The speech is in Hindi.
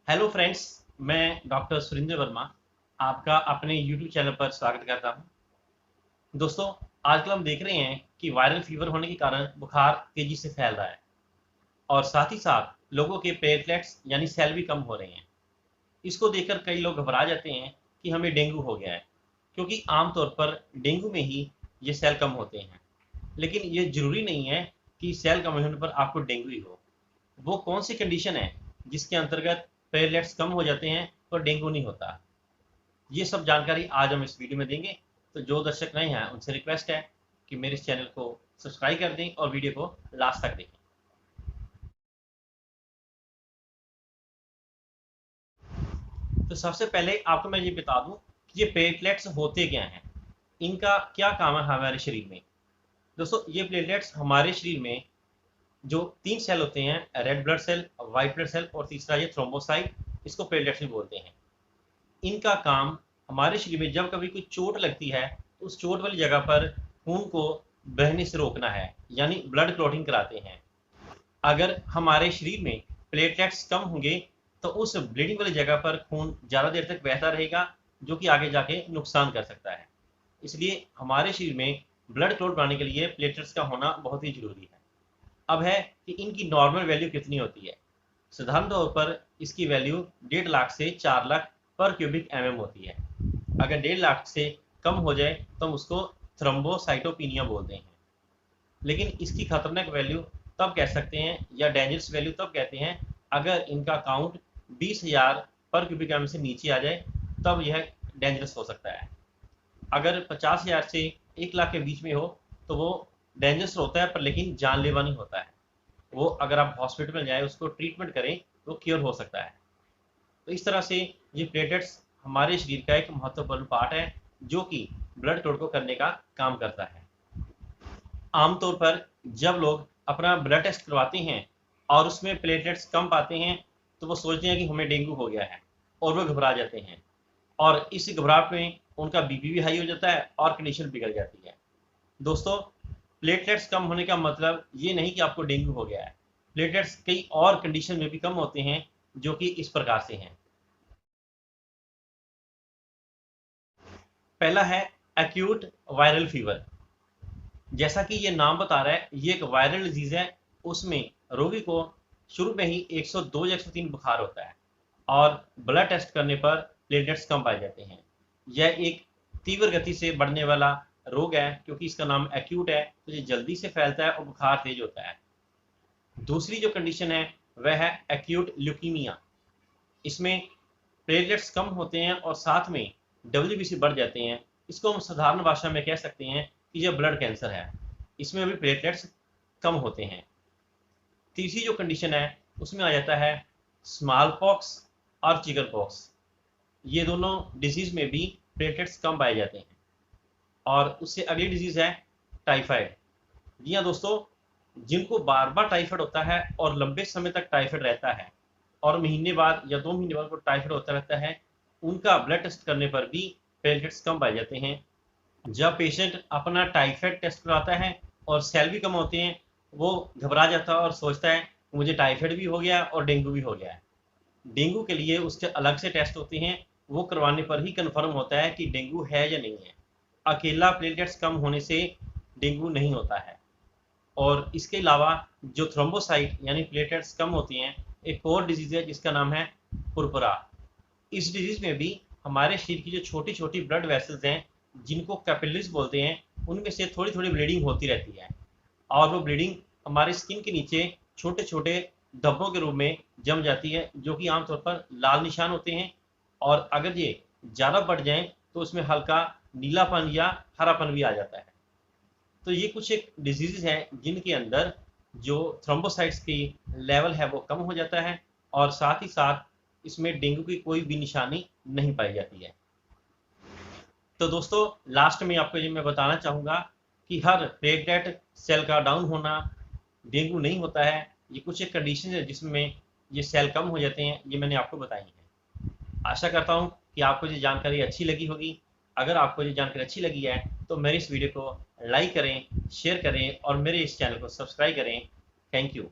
हेलो फ्रेंड्स, मैं डॉक्टर सुरेंद्र वर्मा आपका अपने यूट्यूब चैनल पर स्वागत करता हूं। दोस्तों, आजकल हम देख रहे हैं कि वायरल फीवर होने के कारण बुखार तेजी से फैल रहा है और साथ ही साथ लोगों के प्लेटलेट्स यानी सेल भी कम हो रहे हैं। इसको देखकर कई लोग घबरा जाते हैं कि हमें डेंगू हो गया है, क्योंकि आमतौर पर डेंगू में ही ये सेल कम होते हैं। लेकिन ये जरूरी नहीं है कि सेल कम होने पर आपको डेंगू ही हो। वो कौन सी कंडीशन है जिसके अंतर्गत प्लेटलेट्स कम हो जाते हैं तो डेंगू नहीं होता? ये सब जानकारी आज हम इस वीडियो में देंगे। तो जो दर्शक नए हैं उनसे रिक्वेस्ट है कि मेरे इस चैनल को सब्सक्राइब कर दें और वीडियो को लास्ट तक देखें। तो सबसे पहले आपको मैं ये बता दूं कि ये प्लेटलेट्स होते क्या हैं, इनका क्या काम है हमारे शरीर में। दोस्तों, ये प्लेटलेट्स हमारे शरीर में जो तीन सेल होते हैं, red blood cell, white blood cell और तीसरा ये थ्रोम्बोसाइट, इसको प्लेटलेट्स भी बोलते हैं। इनका काम हमारे शरीर में जब कभी कोई चोट लगती है तो उस चोट वाली जगह पर खून को बहने से रोकना है, यानी ब्लड क्लॉटिंग कराते हैं। अगर हमारे शरीर में प्लेटलेट्स कम होंगे तो उस ब्लीडिंग वाली जगह पर खून ज़्यादा देर तक बहता रहेगा, जो कि आगे जाके नुकसान कर सकता है। इसलिए हमारे शरीर में ब्लड क्लॉट बनाने के लिए प्लेटलेट्स का होना बहुत ही जरूरी है। अब है कि इनकी नॉर्मल वैल्यू कितनी होती है। साधारण तौर पर इसकी वैल्यू 1.5 लाख से 4 लाख पर क्यूबिक एमएम होती है। अगर 1.5 लाख से कम हो जाए तो हम उसको थ्रोम्बोसाइटोपिनिया बोलते हैं। लेकिन इसकी खतरनाक वैल्यू तब कह सकते हैं या डेंजरस वैल्यू तब कहते हैं अगर इनका काउंट 20,000 पर क्यूबिक एमएम से नीचे आ जाए, तब यह डेंजरस हो सकता है। अगर 50,000 से 1 लाख के बीच में हो तो वो डेंजरस होता है, पर लेकिन जानलेवा नहीं होता है। वो अगर आप हॉस्पिटल में जाए, उसको ट्रीटमेंट करें, तो क्योर हो सकता है। तो इस तरह से ये प्लेटलेट्स हमारे शरीर का एक महत्वपूर्ण पार्ट है, जो कि ब्लड क्लॉट को करने का काम करता है। आमतौर पर जब लोग अपना ब्लड टेस्ट करवाते हैं और उसमें प्लेटलेट्स कम पाते हैं तो वो सोचते हैं कि हमें डेंगू हो गया है और वो घबरा जाते हैं, और इस घबराहट में उनका बीपी भी हाई हो जाता है और कंडीशन बिगड़ जाती है। दोस्तों, प्लेटलेट्स कम होने का मतलब ये नहीं कि आपको डेंगू हो गया है। प्लेटलेट्स कई और कंडीशन में भी कम होते हैं, जो कि इस प्रकार से हैं। पहला है एक्यूट वायरल फीवर। जैसा कि ये नाम बता रहा है, ये एक वायरल डिजीज है। उसमें रोगी को शुरू में ही 102 या 103 बुखार होता है और ब्लड टेस्ट करने पर प्लेटलेट्स कम पाए जाते हैं। यह एक तीव्र गति से बढ़ने वाला रोग है, क्योंकि इसका नाम एक्यूट है तो ये जल्दी से फैलता है और बुखार तेज होता है। दूसरी जो कंडीशन है वह है एक्यूट ल्यूकीमिया। इसमें प्लेटलेट्स कम होते हैं और साथ में डब्ल्यूबीसी बढ़ जाते हैं। इसको हम साधारण भाषा में कह सकते हैं कि यह ब्लड कैंसर है। इसमें भी प्लेटलेट्स कम होते हैं। तीसरी जो कंडीशन है उसमें आ जाता है स्मॉल पॉक्स और चिकन पॉक्स। ये दोनों डिजीज में भी प्लेटलेट्स कम पाए जाते हैं। और उससे अगली डिजीज है टाइफाइड। जी हाँ दोस्तों, जिनको बार बार टाइफाइड होता है और लंबे समय तक टाइफाइड रहता है और महीने बाद या 2 महीने बाद को टाइफाइड होता रहता है, उनका ब्लड टेस्ट करने पर भी प्लेटलेट्स कम पाए जाते हैं। जब पेशेंट अपना टाइफाइड टेस्ट कराता है और सेल भी कम होते हैं, वो घबरा जाता है और सोचता है मुझे टाइफाइड भी हो गया और डेंगू भी हो गया है। डेंगू के लिए उसके अलग से टेस्ट होते हैं, वो करवाने पर ही कंफर्म होता है कि डेंगू है या नहीं है। अकेला प्लेटलेट्स कम होने से डेंगू नहीं होता है। और इसके अलावा जो थ्रोम्बोसाइट यानी प्लेटलेट्स कम होती हैं, एक और डिजीज है जिसका नाम है पुरपुरा। इस डिजीज में भी हमारे शरीर की जो छोटी छोटी ब्लड वेसल्स हैं, जिनको कैपिलरीज बोलते हैं, उनमें से थोड़ी थोड़ी ब्लीडिंग होती रहती है और वो ब्लीडिंग हमारे स्किन के नीचे छोटे छोटे धब्बों के रूप में जम जाती है, जो कि आमतौर पर लाल निशान होते हैं। और अगर ये ज़्यादा बढ़ जाए तो उसमें हल्का नीलापन या हरापन भी आ जाता है। तो ये कुछ एक डिजीज़ हैं जिनके अंदर जो थ्रोम्बोसाइट्स की लेवल है वो कम हो जाता है और साथ ही साथ इसमें डेंगू की कोई भी निशानी नहीं पाई जाती है। तो दोस्तों, लास्ट में आपको ये मैं बताना चाहूँगा कि हर प्लेटलेट सेल का डाउन होना डेंगू नहीं होता है। ये कुछ एक कंडीशन है जिसमें ये सेल कम हो जाते हैं, ये मैंने आपको बताई है। आशा करता हूँ कि आपको ये जानकारी अच्छी लगी होगी। अगर आपको ये जानकारी अच्छी लगी है तो मेरे इस वीडियो को लाइक करें, शेयर करें और मेरे इस चैनल को सब्सक्राइब करें। Thank you.